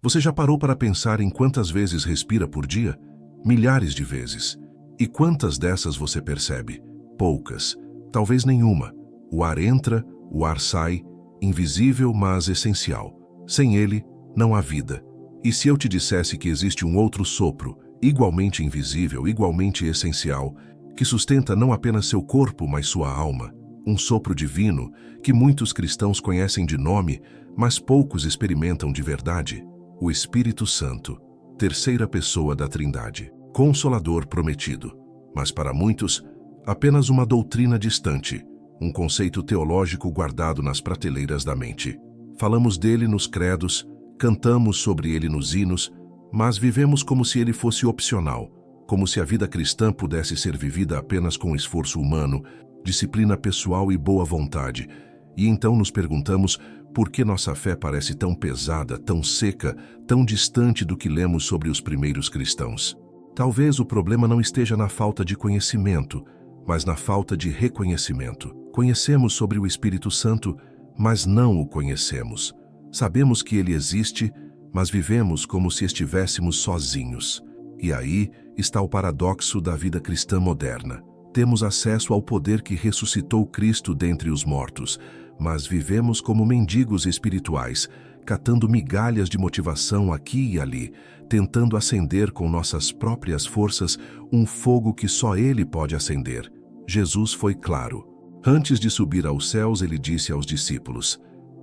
Você já parou para pensar em quantas vezes respira por dia? Milhares de vezes. E quantas dessas você percebe? Poucas. Talvez nenhuma. O ar entra, o ar sai, invisível, mas essencial. Sem ele, não há vida. E se eu te dissesse que existe um outro sopro, igualmente invisível, igualmente essencial, que sustenta não apenas seu corpo, mas sua alma, um sopro divino que muitos cristãos conhecem de nome, mas poucos experimentam de verdade? O Espírito Santo, terceira pessoa da Trindade, Consolador prometido, mas para muitos, apenas uma doutrina distante, um conceito teológico guardado nas prateleiras da mente. Falamos dele nos credos, cantamos sobre ele nos hinos, mas vivemos como se ele fosse opcional, como se a vida cristã pudesse ser vivida apenas com esforço humano, disciplina pessoal e boa vontade. E então nos perguntamos por que nossa fé parece tão pesada, tão seca, tão distante do que lemos sobre os primeiros cristãos. Talvez o problema não esteja na falta de conhecimento, mas na falta de reconhecimento. Conhecemos sobre o Espírito Santo, mas não o conhecemos. Sabemos que ele existe, mas vivemos como se estivéssemos sozinhos. E aí está o paradoxo da vida cristã moderna. Temos acesso ao poder que ressuscitou Cristo dentre os mortos, mas vivemos como mendigos espirituais, catando migalhas de motivação aqui e ali, tentando acender com nossas próprias forças um fogo que só Ele pode acender. Jesus foi claro. Antes de subir aos céus, Ele disse aos discípulos: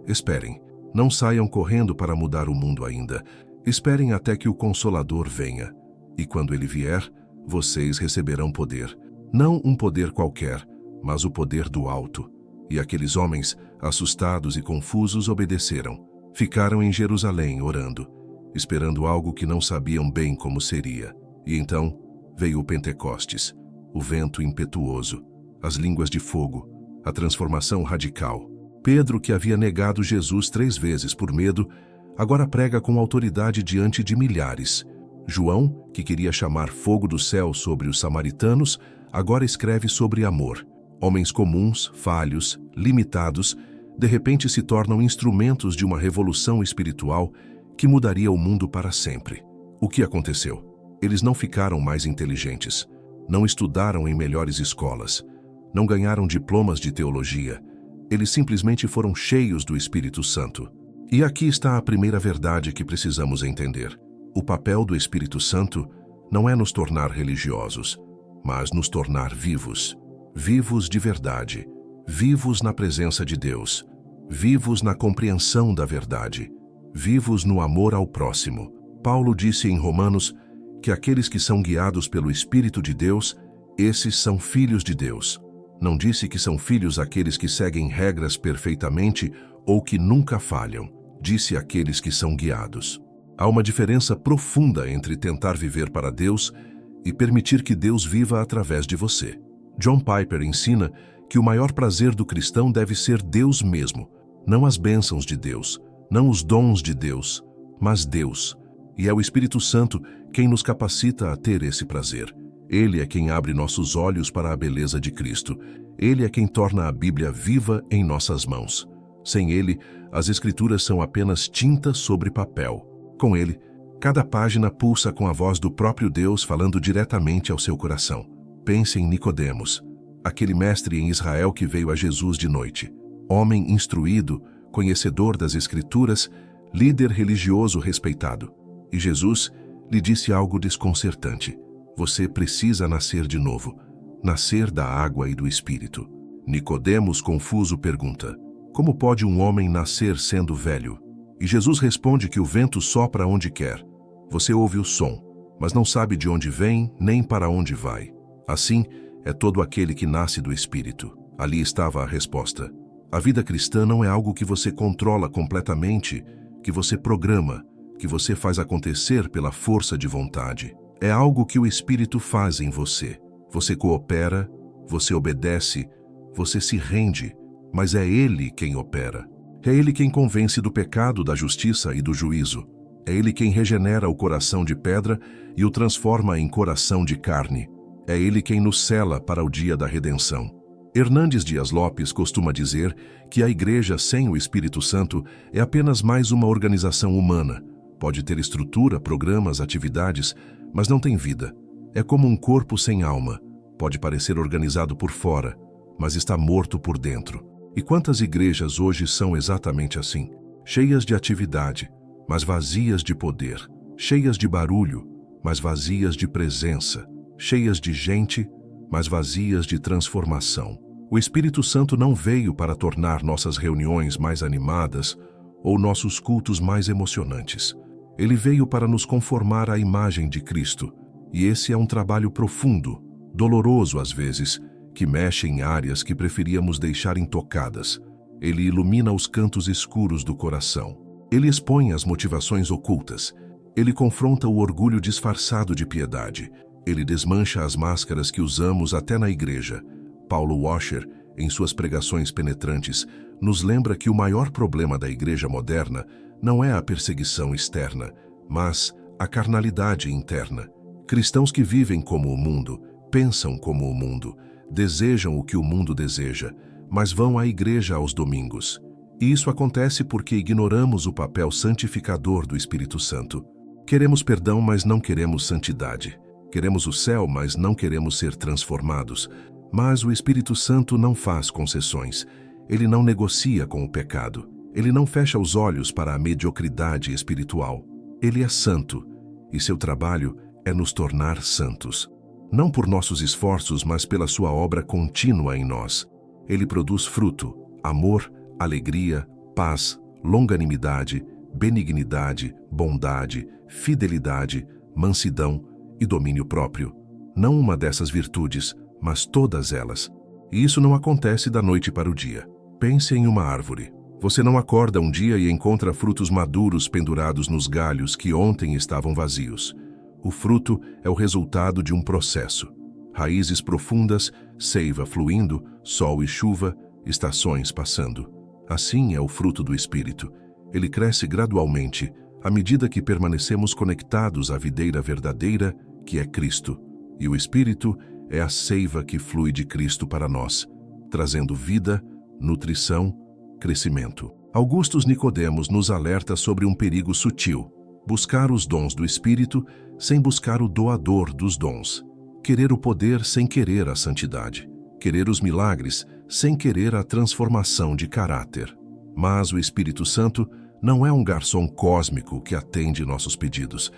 esperem, não saiam correndo para mudar o mundo ainda. Esperem até que o Consolador venha. E quando Ele vier, vocês receberão poder. Não um poder qualquer, mas o poder do alto. E aqueles homens, assustados e confusos, obedeceram. Ficaram em Jerusalém orando, esperando algo que não sabiam bem como seria. E então veio o Pentecostes, o vento impetuoso, as línguas de fogo, a transformação radical. Pedro, que havia negado Jesus 3 vezes por medo, agora prega com autoridade diante de milhares. João, que queria chamar fogo do céu sobre os samaritanos, agora escreve sobre amor. Homens comuns, falhos, limitados, de repente se tornam instrumentos de uma revolução espiritual que mudaria o mundo para sempre. O que aconteceu? Eles não ficaram mais inteligentes, não estudaram em melhores escolas, não ganharam diplomas de teologia. Eles simplesmente foram cheios do Espírito Santo. E aqui está a primeira verdade que precisamos entender. O papel do Espírito Santo não é nos tornar religiosos, mas nos tornar vivos. Vivos de verdade, vivos na presença de Deus, vivos na compreensão da verdade, vivos no amor ao próximo. Paulo disse em Romanos que aqueles que são guiados pelo Espírito de Deus, esses são filhos de Deus. Não disse que são filhos aqueles que seguem regras perfeitamente ou que nunca falham. Disse aqueles que são guiados. Há uma diferença profunda entre tentar viver para Deus e permitir que Deus viva através de você. John Piper ensina que o maior prazer do cristão deve ser Deus mesmo, não as bênçãos de Deus, não os dons de Deus, mas Deus. E é o Espírito Santo quem nos capacita a ter esse prazer. Ele é quem abre nossos olhos para a beleza de Cristo. Ele é quem torna a Bíblia viva em nossas mãos. Sem Ele, as Escrituras são apenas tinta sobre papel. Com Ele, cada página pulsa com a voz do próprio Deus falando diretamente ao seu coração. Pense em Nicodemos, aquele mestre em Israel que veio a Jesus de noite. Homem instruído, conhecedor das Escrituras, líder religioso respeitado. E Jesus lhe disse algo desconcertante. Você precisa nascer de novo, nascer da água e do Espírito. Nicodemos, confuso, pergunta: como pode um homem nascer sendo velho? E Jesus responde que o vento sopra onde quer. Você ouve o som, mas não sabe de onde vem nem para onde vai. Assim é todo aquele que nasce do Espírito. Ali estava a resposta. A vida cristã não é algo que você controla completamente, que você programa, que você faz acontecer pela força de vontade. É algo que o Espírito faz em você. Você coopera, você obedece, você se rende, mas é Ele quem opera. É Ele quem convence do pecado, da justiça e do juízo. É Ele quem regenera o coração de pedra e o transforma em coração de carne. É Ele quem nos sela para o dia da redenção. Hernandes Dias Lopes costuma dizer que a igreja sem o Espírito Santo é apenas mais uma organização humana, Pode ter estrutura, programas, atividades, mas não tem vida. É como um corpo sem alma. Pode parecer organizado por fora, mas está morto por dentro. E quantas igrejas hoje são exatamente assim? Cheias de atividade, mas vazias de poder. Cheias de barulho, mas vazias de presença. Cheias de gente, mas vazias de transformação. O Espírito Santo não veio para tornar nossas reuniões mais animadas ou nossos cultos mais emocionantes. Ele veio para nos conformar à imagem de Cristo. E esse é um trabalho profundo, doloroso às vezes, que mexe em áreas que preferíamos deixar intocadas. Ele ilumina os cantos escuros do coração. Ele expõe as motivações ocultas. Ele confronta o orgulho disfarçado de piedade. Ele desmancha as máscaras que usamos até na igreja. Paulo Washer, em suas pregações penetrantes, nos lembra que o maior problema da igreja moderna não é a perseguição externa, mas a carnalidade interna. Cristãos que vivem como o mundo, pensam como o mundo, desejam o que o mundo deseja, mas vão à igreja aos domingos. E isso acontece porque ignoramos o papel santificador do Espírito Santo. Queremos perdão, mas não queremos santidade. Queremos o céu, mas não queremos ser transformados. Mas o Espírito Santo não faz concessões. Ele não negocia com o pecado. Ele não fecha os olhos para a mediocridade espiritual. Ele é santo, e seu trabalho é nos tornar santos. Não por nossos esforços, mas pela sua obra contínua em nós. Ele produz fruto, amor, alegria, paz, longanimidade, benignidade, bondade, fidelidade, mansidão e domínio próprio. Não uma dessas virtudes, mas todas elas. E isso não acontece da noite para o dia. Pense em uma árvore. Você não acorda um dia e encontra frutos maduros pendurados nos galhos que ontem estavam vazios. O fruto é o resultado de um processo. Raízes profundas, seiva fluindo, sol e chuva, estações passando. Assim é o fruto do Espírito. Ele cresce gradualmente, à medida que permanecemos conectados à videira verdadeira, que é Cristo. E o Espírito é a seiva que flui de Cristo para nós, trazendo vida, nutrição, crescimento. Augustus Nicodemos nos alerta sobre um perigo sutil: buscar os dons do Espírito sem buscar o doador dos dons. Querer o poder sem querer a santidade. Querer os milagres sem querer a transformação de caráter. Mas o Espírito Santo não é um garçom cósmico que atende nossos pedidos.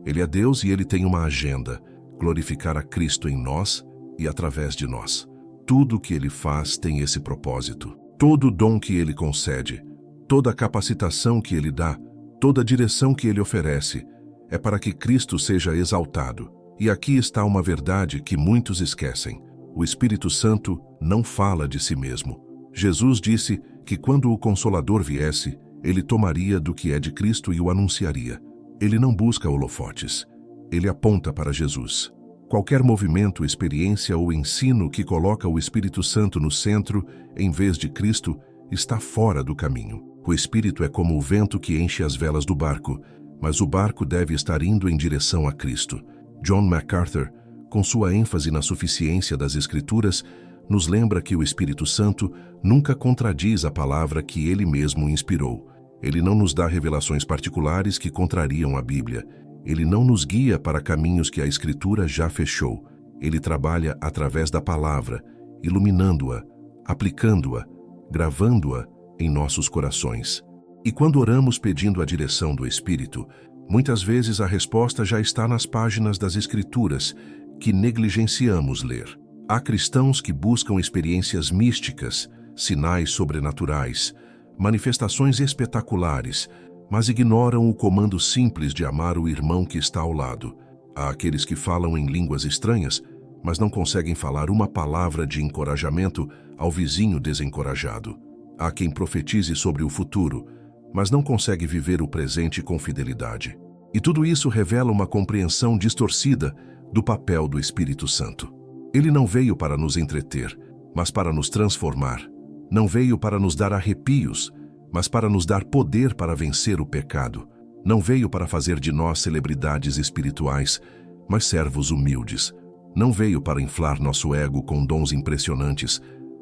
Ele é Deus e ele tem uma agenda: glorificar a Cristo em nós e através de nós. Tudo o que ele faz tem esse propósito. Todo dom que ele concede, toda capacitação que ele dá, toda direção que ele oferece, é para que Cristo seja exaltado. E aqui está uma verdade que muitos esquecem: o Espírito Santo não fala de si mesmo. Jesus disse que quando o Consolador viesse, ele tomaria do que é de Cristo e o anunciaria. Ele não busca holofotes. Ele aponta para Jesus. Qualquer movimento, experiência ou ensino que coloca o Espírito Santo no centro, em vez de Cristo, está fora do caminho. O Espírito é como o vento que enche as velas do barco, mas o barco deve estar indo em direção a Cristo. John MacArthur, com sua ênfase na suficiência das Escrituras, nos lembra que o Espírito Santo nunca contradiz a palavra que ele mesmo inspirou. Ele não nos dá revelações particulares que contrariam a Bíblia. Ele não nos guia para caminhos que a Escritura já fechou. Ele trabalha através da palavra, iluminando-a, aplicando-a, gravando-a em nossos corações. E quando oramos pedindo a direção do Espírito, muitas vezes a resposta já está nas páginas das Escrituras, que negligenciamos ler. Há cristãos que buscam experiências místicas, sinais sobrenaturais, manifestações espetaculares, mas ignoram o comando simples de amar o irmão que está ao lado. Há aqueles que falam em línguas estranhas, mas não conseguem falar uma palavra de encorajamento ao vizinho desencorajado. Há quem profetize sobre o futuro, mas não consegue viver o presente com fidelidade. E tudo isso revela uma compreensão distorcida do papel do Espírito Santo. Ele não veio para nos entreter, mas para nos transformar. Não veio para nos dar arrepios, mas para nos dar poder para vencer o pecado. Não veio para fazer de nós celebridades espirituais, mas servos humildes. Não veio para inflar nosso ego com dons impressionantes,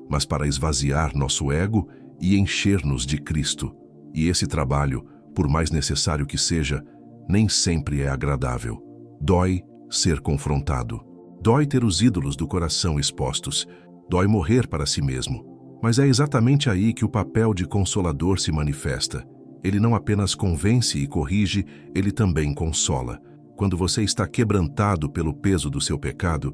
mas para esvaziar nosso ego e encher-nos de Cristo. E esse trabalho, por mais necessário que seja, nem sempre é agradável. Dói ser confrontado. Dói ter os ídolos do coração expostos. Dói morrer para si mesmo. Mas é exatamente aí que o papel de consolador se manifesta. Ele não apenas convence e corrige, ele também consola. Quando você está quebrantado pelo peso do seu pecado,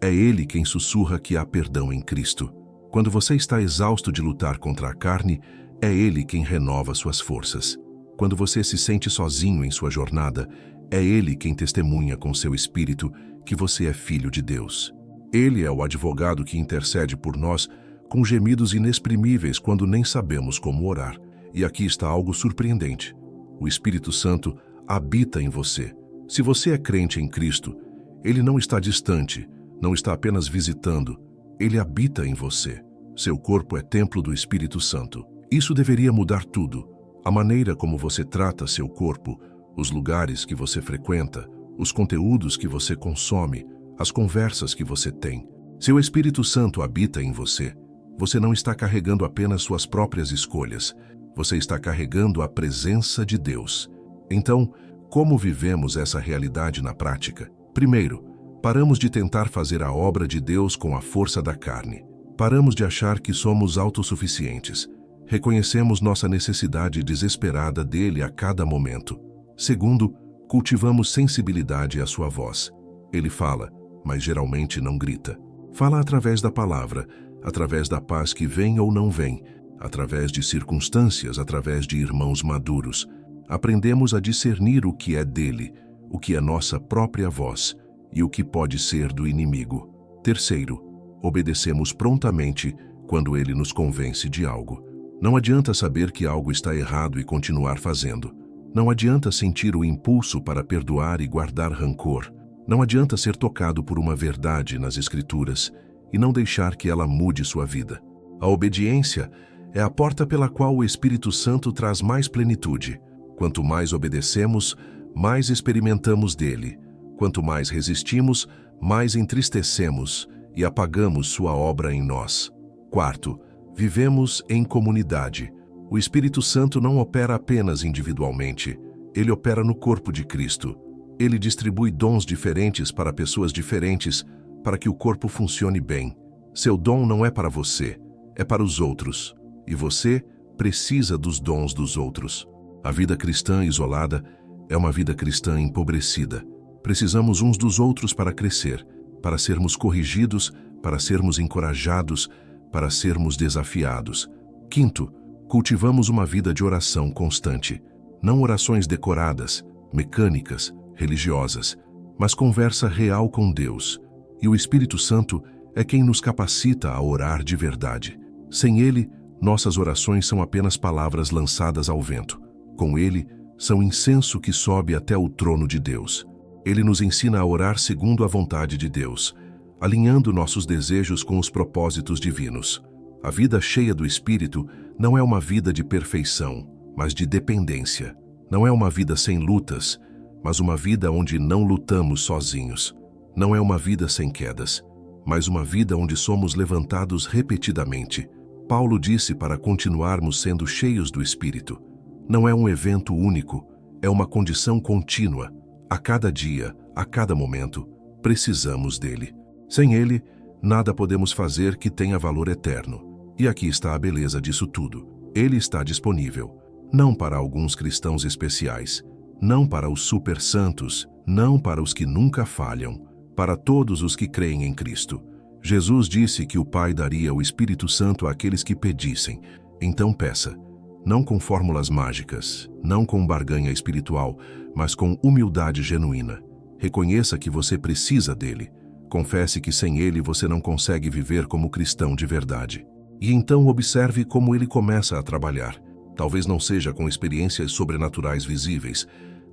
é ele quem sussurra que há perdão em Cristo. Quando você está exausto de lutar contra a carne, é ele quem renova suas forças. Quando você se sente sozinho em sua jornada, é ele quem testemunha com seu espírito que você é filho de Deus. Ele é o advogado que intercede por nós com gemidos inexprimíveis quando nem sabemos como orar. E aqui está algo surpreendente. O Espírito Santo habita em você. Se você é crente em Cristo, ele não está distante, não está apenas visitando, ele habita em você. Seu corpo é templo do Espírito Santo. Isso deveria mudar tudo. A maneira como você trata seu corpo, os lugares que você frequenta, os conteúdos que você consome, as conversas que você tem. Se o Espírito Santo habita em você, você não está carregando apenas suas próprias escolhas, você está carregando a presença de Deus. Então, como vivemos essa realidade na prática? Primeiro, paramos de tentar fazer a obra de Deus com a força da carne. Paramos de achar que somos autossuficientes. Reconhecemos nossa necessidade desesperada dele a cada momento. Segundo, cultivamos sensibilidade à sua voz. Ele fala, mas geralmente não grita. Fala através da palavra, através da paz que vem ou não vem, através de circunstâncias, através de irmãos maduros. Aprendemos a discernir o que é dele, o que é nossa própria voz e o que pode ser do inimigo. Terceiro, obedecemos prontamente quando ele nos convence de algo. Não adianta saber que algo está errado e continuar fazendo. Não adianta sentir o impulso para perdoar e guardar rancor. Não adianta ser tocado por uma verdade nas Escrituras e não deixar que ela mude sua vida. A obediência é a porta pela qual o Espírito Santo traz mais plenitude. Quanto mais obedecemos, mais experimentamos dele. Quanto mais resistimos, mais entristecemos e apagamos sua obra em nós. Quarto, vivemos em comunidade. O Espírito Santo não opera apenas individualmente. Ele opera no corpo de Cristo. Ele distribui dons diferentes para pessoas diferentes para que o corpo funcione bem. Seu dom não é para você, é para os outros. E você precisa dos dons dos outros. A vida cristã isolada é uma vida cristã empobrecida. Precisamos uns dos outros para crescer, para sermos corrigidos, para sermos encorajados, para sermos desafiados. Quinto, cultivamos uma vida de oração constante. Não orações decoradas, mecânicas, religiosas, mas conversa real com Deus. E o Espírito Santo é quem nos capacita a orar de verdade. Sem ele, nossas orações são apenas palavras lançadas ao vento. Com ele, são incenso que sobe até o trono de Deus. Ele nos ensina a orar segundo a vontade de Deus, alinhando nossos desejos com os propósitos divinos. A vida cheia do Espírito não é uma vida de perfeição, mas de dependência. Não é uma vida sem lutas, mas uma vida onde não lutamos sozinhos. Não é uma vida sem quedas, mas uma vida onde somos levantados repetidamente. Paulo disse para continuarmos sendo cheios do Espírito. Não é um evento único, é uma condição contínua. A cada dia, a cada momento, precisamos dele. Sem ele, nada podemos fazer que tenha valor eterno. E aqui está a beleza disso tudo. Ele está disponível, não para alguns cristãos especiais, não para os super santos, não para os que nunca falham, para todos os que creem em Cristo. Jesus disse que o Pai daria o Espírito Santo àqueles que pedissem. Então peça, não com fórmulas mágicas, não com barganha espiritual, mas com humildade genuína. Reconheça que você precisa dele. Confesse que sem ele você não consegue viver como cristão de verdade. E então observe como ele começa a trabalhar. Talvez não seja com experiências sobrenaturais visíveis.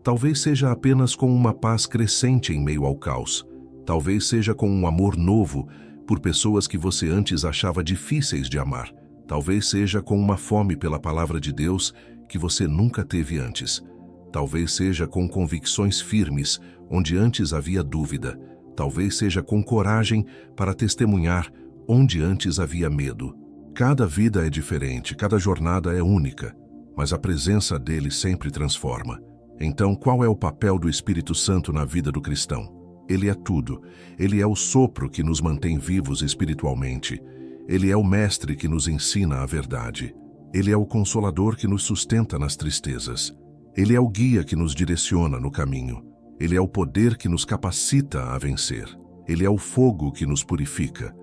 Talvez seja apenas com uma paz crescente em meio ao caos. Talvez seja com um amor novo por pessoas que você antes achava difíceis de amar. Talvez seja com uma fome pela palavra de Deus que você nunca teve antes. Talvez seja com convicções firmes onde antes havia dúvida. Talvez seja com coragem para testemunhar onde antes havia medo. Cada vida é diferente, cada jornada é única, mas a presença dele sempre transforma. Então, qual é o papel do Espírito Santo na vida do cristão? Ele é tudo. Ele é o sopro que nos mantém vivos espiritualmente. Ele é o mestre que nos ensina a verdade. Ele é o consolador que nos sustenta nas tristezas. Ele é o guia que nos direciona no caminho. Ele é o poder que nos capacita a vencer. Ele é o fogo que nos purifica.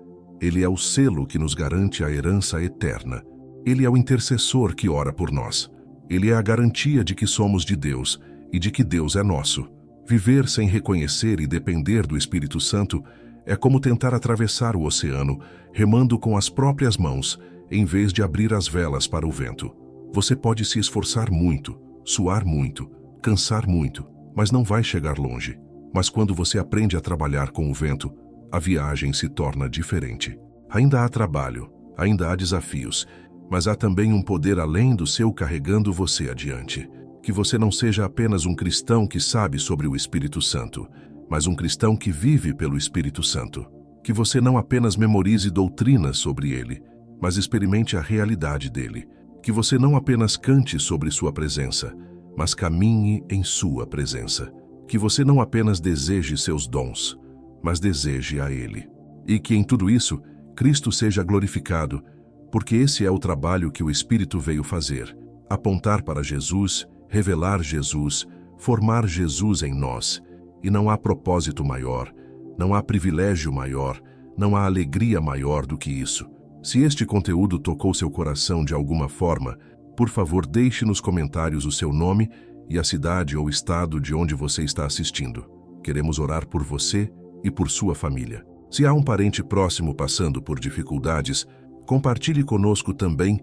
Ele é o selo que nos garante a herança eterna. Ele é o intercessor que ora por nós. Ele é a garantia de que somos de Deus e de que Deus é nosso. Viver sem reconhecer e depender do Espírito Santo é como tentar atravessar o oceano, remando com as próprias mãos, em vez de abrir as velas para o vento. Você pode se esforçar muito, suar muito, cansar muito, mas não vai chegar longe. Mas quando você aprende a trabalhar com o vento, a viagem se torna diferente. Ainda há trabalho, ainda há desafios, mas há também um poder além do seu carregando você adiante. Que você não seja apenas um cristão que sabe sobre o Espírito Santo, mas um cristão que vive pelo Espírito Santo. Que você não apenas memorize doutrinas sobre ele, mas experimente a realidade dele. Que você não apenas cante sobre sua presença, mas caminhe em sua presença. Que você não apenas deseje seus dons, mas deseje a ele. E que em tudo isso, Cristo seja glorificado, porque esse é o trabalho que o Espírito veio fazer: apontar para Jesus, revelar Jesus, formar Jesus em nós. E não há propósito maior, não há privilégio maior, não há alegria maior do que isso. Se este conteúdo tocou seu coração de alguma forma, por favor, deixe nos comentários o seu nome e a cidade ou estado de onde você está assistindo. Queremos orar por você e por sua família. Se há um parente próximo passando por dificuldades, compartilhe conosco também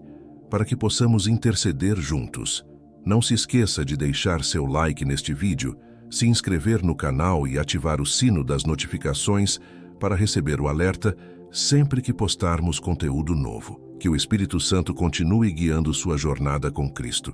para que possamos interceder juntos. Não se esqueça de deixar seu like neste vídeo, se inscrever no canal e ativar o sino das notificações para receber o alerta sempre que postarmos conteúdo novo. Que o Espírito Santo continue guiando sua jornada com Cristo.